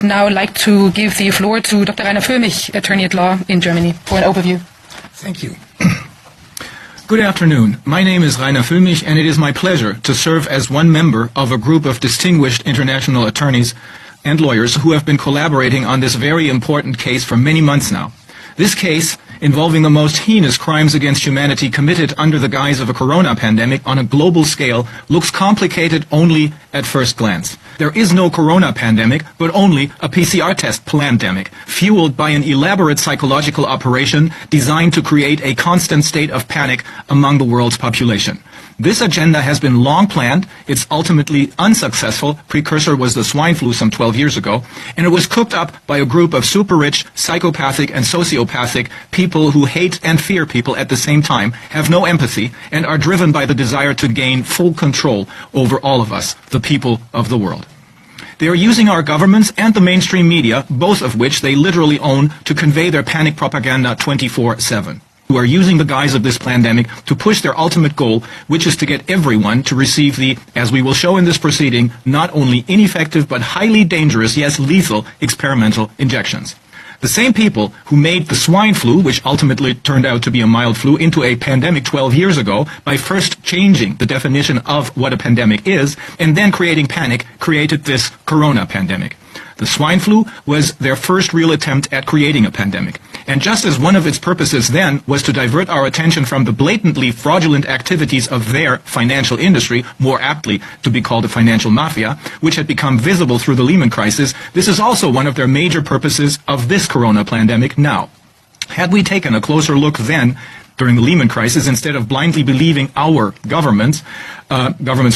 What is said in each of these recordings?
Now I'd like to give the floor to Dr. Rainer Füllmich, attorney at law in Germany, for an overview. Thank you. Good afternoon. My name is Rainer Füllmich, and it is my pleasure to serve as one member of a group of distinguished international attorneys and lawyers who have been collaborating on this very important case for many months now. This case, involving the most heinous crimes against humanity committed under the guise of a corona pandemic on a global scale, looks complicated only at first glance. There is no corona pandemic, but only a PCR test pandemic, fueled by an elaborate psychological operation designed to create a constant state of panic among the world's population. This agenda has been long planned. Its ultimately unsuccessful precursor was the swine flu some 12 years ago, and it was cooked up by a group of super-rich, psychopathic and sociopathic people who hate and fear people at the same time, have no empathy, and are driven by the desire to gain full control over all of us, the people of the world. They are using our governments and the mainstream media, both of which they literally own, to convey their panic propaganda 24/7. Who are using the guise of this pandemic to push their ultimate goal, which is to get everyone to receive the, as we will show in this proceeding, not only ineffective but highly dangerous, yes lethal, experimental injections. The same people who made the swine flu, which ultimately turned out to be a mild flu, into a pandemic 12 years ago by first changing the definition of what a pandemic is and then creating panic, created this corona pandemic. The swine flu was their first real attempt at creating a pandemic. And just as one of its purposes then was to divert our attention from the blatantly fraudulent activities of their financial industry, more aptly to be called a financial mafia, which had become visible through the Lehman crisis, this is also one of their major purposes of this corona pandemic now. Had we taken a closer look then, during the Lehman crisis, instead of blindly believing our government's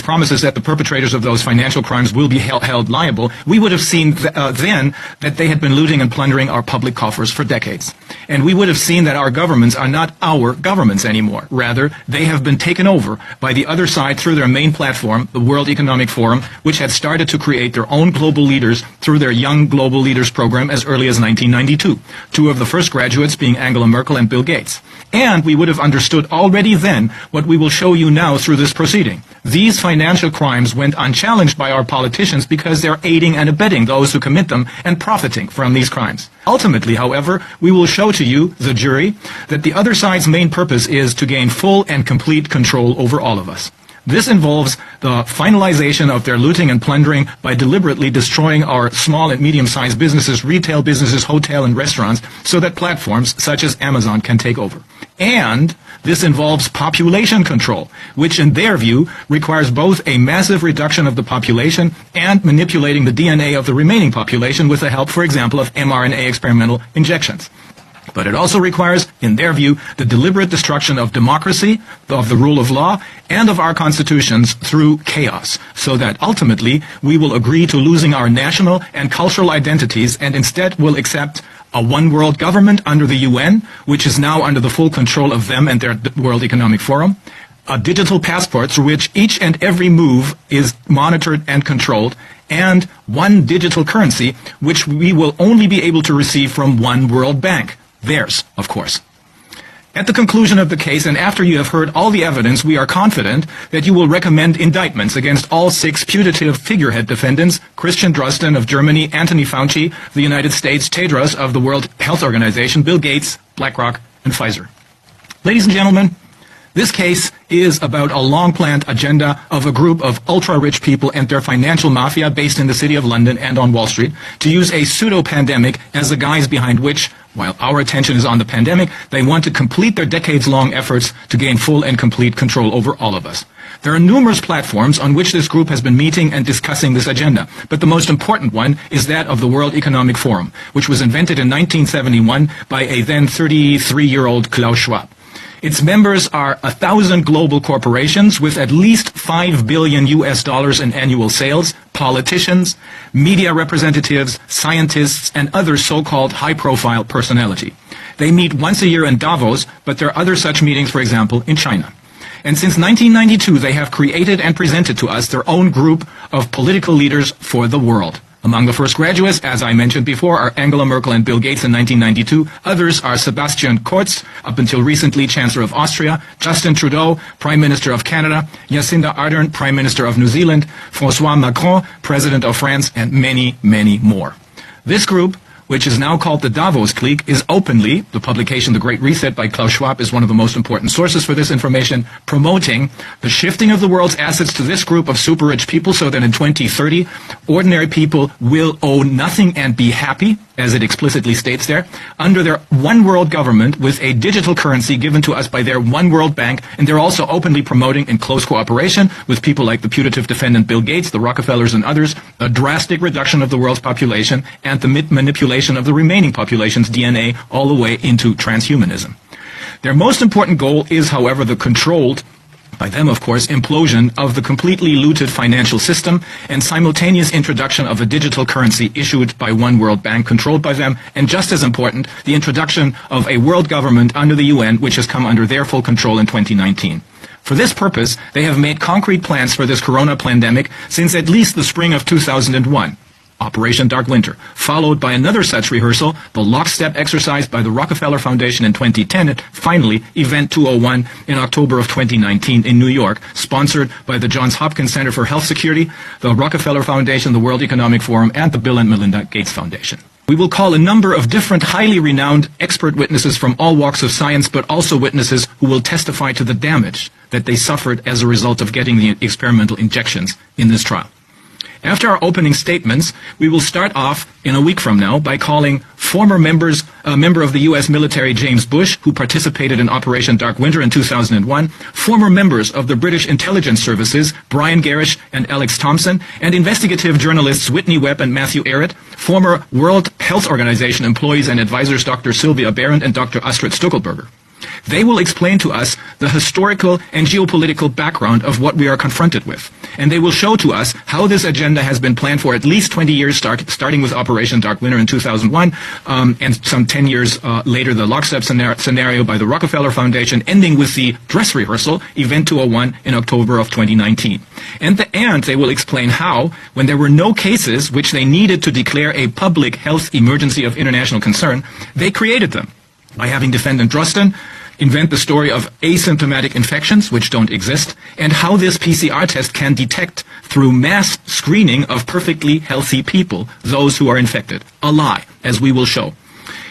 promises that the perpetrators of those financial crimes will be held liable, we would have seen then that they had been looting and plundering our public coffers for decades. And we would have seen that our governments are not our governments anymore. Rather, they have been taken over by the other side through their main platform, the World Economic Forum, which had started to create their own global leaders through their Young Global Leaders program as early as 1992. Two of the first graduates being Angela Merkel and Bill Gates. And we would have understood already then what we will show you now through this proceeding. These financial crimes went unchallenged by our politicians because they're aiding and abetting those who commit them and profiting from these crimes. Ultimately, however, we will show to you, the jury, that the other side's main purpose is to gain full and complete control over all of us. This involves the finalization of their looting and plundering by deliberately destroying our small and medium-sized businesses, retail businesses, hotel and restaurants, so that platforms such as Amazon can take over. And this involves population control, which in their view requires both a massive reduction of the population and manipulating the DNA of the remaining population with the help, for example, of mRNA experimental injections. But it also requires, in their view, the deliberate destruction of democracy, of the rule of law, and of our constitutions through chaos, so that ultimately we will agree to losing our national and cultural identities and instead will accept a one-world government under the UN, which is now under the full control of them and their World Economic Forum, a digital passport through which each and every move is monitored and controlled, and one digital currency, which we will only be able to receive from one World Bank. Theirs, of course. At the conclusion of the case, and after you have heard all the evidence, we are confident that you will recommend indictments against all 6 putative figurehead defendants: Christian Drosten of Germany, Anthony Fauci, the United States, Tedros of the World Health Organization, Bill Gates, BlackRock, and Pfizer. Ladies and gentlemen, this case is about a long-planned agenda of a group of ultra-rich people and their financial mafia based in the city of London and on Wall Street to use a pseudo-pandemic as the guise behind which, while our attention is on the pandemic, they want to complete their decades-long efforts to gain full and complete control over all of us. There are numerous platforms on which this group has been meeting and discussing this agenda, but the most important one is that of the World Economic Forum, which was invented in 1971 by a then 33-year-old Klaus Schwab. Its members are 1,000 global corporations with at least $5 billion in annual sales, politicians, media representatives, scientists, and other so-called high-profile personality. They meet once a year in Davos, but there are other such meetings, for example, in China. And since 1992, they have created and presented to us their own group of political leaders for the world. Among the first graduates, as I mentioned before, are Angela Merkel and Bill Gates in 1992. Others are Sebastian Kurz, up until recently Chancellor of Austria, Justin Trudeau, Prime Minister of Canada, Jacinda Ardern, Prime Minister of New Zealand, François Macron, President of France, and many, many more. This group, which is now called the Davos clique, is openly, the publication The Great Reset by Klaus Schwab is one of the most important sources for this information, promoting the shifting of the world's assets to this group of super rich people so that in 2030, ordinary people will owe nothing and be happy, as it explicitly states there, under their one world government with a digital currency given to us by their one world bank. And they're also openly promoting, in close cooperation with people like the putative defendant Bill Gates, the Rockefellers and others, a drastic reduction of the world's population and the manipulation of the remaining population's DNA all the way into transhumanism. Their most important goal is, however, the controlled, by them of course, implosion of the completely looted financial system and simultaneous introduction of a digital currency issued by one world bank controlled by them, and just as important, the introduction of a world government under the UN which has come under their full control in 2019. For this purpose, they have made concrete plans for this corona pandemic since at least the spring of 2001. Operation Dark Winter, followed by another such rehearsal, the lockstep exercise by the Rockefeller Foundation in 2010, and finally, Event 201 in October of 2019 in New York, sponsored by the Johns Hopkins Center for Health Security, the Rockefeller Foundation, the World Economic Forum, and the Bill and Melinda Gates Foundation. We will call a number of different highly renowned expert witnesses from all walks of science, but also witnesses who will testify to the damage that they suffered as a result of getting the experimental injections in this trial. After our opening statements, we will start off in a week from now by calling former member of the U.S. military James Bush, who participated in Operation Dark Winter in 2001, former members of the British intelligence services Brian Gerrish and Alex Thompson, and investigative journalists Whitney Webb and Matthew Ehret, former World Health Organization employees and advisors Dr. Sylvia Behrendt and Dr. Astrid Stuckelberger. They will explain to us the historical and geopolitical background of what we are confronted with. And they will show to us how this agenda has been planned for at least 20 years, starting with Operation Dark Winter in 2001, and some 10 years later, the lockstep scenario by the Rockefeller Foundation, ending with the dress rehearsal, Event 201, in October of 2019. And they will explain how, when there were no cases which they needed to declare a public health emergency of international concern, they created them by having Defendant Drosten invent the story of asymptomatic infections, which don't exist, and how this PCR test can detect through mass screening of perfectly healthy people those who are infected. A lie, as we will show.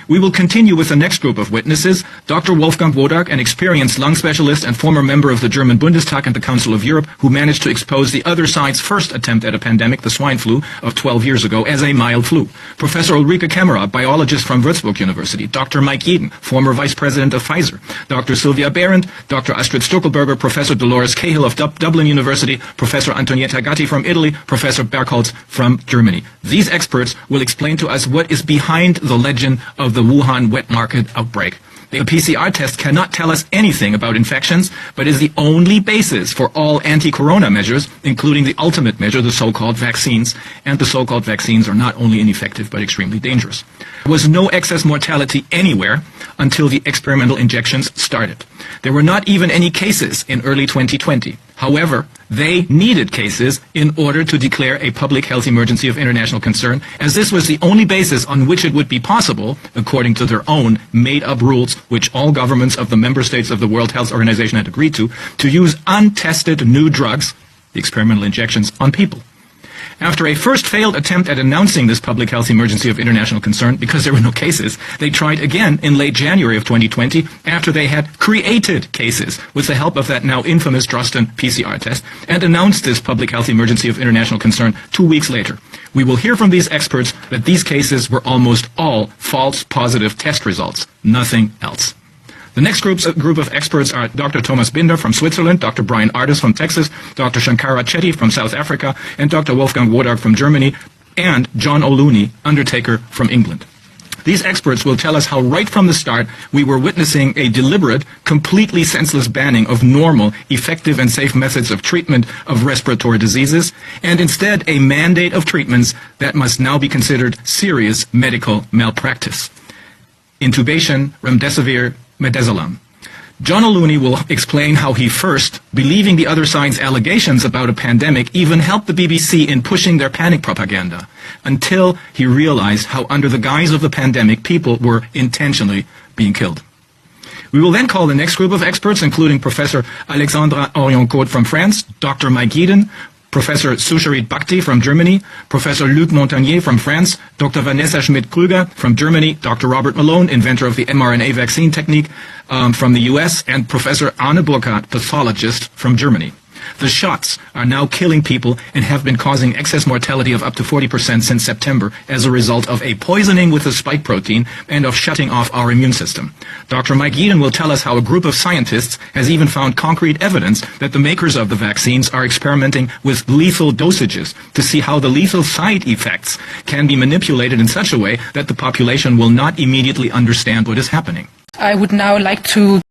We will continue with the next group of witnesses, Dr. Wolfgang Wodarg, an experienced lung specialist and former member of the German Bundestag and the Council of Europe, who managed to expose the other side's first attempt at a pandemic, the swine flu, of 12 years ago, as a mild flu. Professor Ulrike Kämmerer, biologist from Würzburg University. Dr. Mike Yeadon, former vice president of Pfizer. Dr. Sylvia Behrendt, Dr. Astrid Stuckelberger, Professor Dolores Cahill of Dublin University, Professor Antonietta Gatti from Italy, Professor Bergholz from Germany. These experts will explain to us what is behind the legend of the Wuhan wet market outbreak. The PCR test cannot tell us anything about infections, but is the only basis for all anti-corona measures, including the ultimate measure, the so-called vaccines. And the so-called vaccines are not only ineffective, but extremely dangerous. There was no excess mortality anywhere until the experimental injections started. There were not even any cases in early 2020. However, they needed cases in order to declare a public health emergency of international concern, as this was the only basis on which it would be possible, according to their own made-up rules, which all governments of the member states of the World Health Organization had agreed to use untested new drugs, the experimental injections, on people. After a first failed attempt at announcing this public health emergency of international concern, because there were no cases, they tried again in late January of 2020, after they had created cases with the help of that now infamous Drosten PCR test, and announced this public health emergency of international concern 2 weeks later. We will hear from these experts that these cases were almost all false positive test results, nothing else. The next group of experts are Dr. Thomas Binder from Switzerland, Dr. Brian Ardis from Texas, Dr. Shankara Chetty from South Africa, and Dr. Wolfgang Wodarg from Germany, and John O'Looney, undertaker, from England. These experts will tell us how right from the start we were witnessing a deliberate, completely senseless banning of normal, effective and safe methods of treatment of respiratory diseases, and instead a mandate of treatments that must now be considered serious medical malpractice. Intubation, remdesivir, midazolam. John O'Looney will explain how he first, believing the other side's allegations about a pandemic, even helped the BBC in pushing their panic propaganda, until he realized how under the guise of the pandemic, people were intentionally being killed. We will then call the next group of experts, including Professor Alexandra Orion-Côte from France, Dr. Mike Yeadon, Professor Susharit Bhakti from Germany, Professor Luc Montagnier from France, Dr. Vanessa Schmidt-Krüger from Germany, Dr. Robert Malone, inventor of the mRNA vaccine technique from the US, and Professor Arne Burkhardt, pathologist from Germany. The shots are now killing people and have been causing excess mortality of up to 40% since September as a result of a poisoning with the spike protein and of shutting off our immune system. Dr. Mike Yeadon will tell us how a group of scientists has even found concrete evidence that the makers of the vaccines are experimenting with lethal dosages to see how the lethal side effects can be manipulated in such a way that the population will not immediately understand what is happening. I would now like to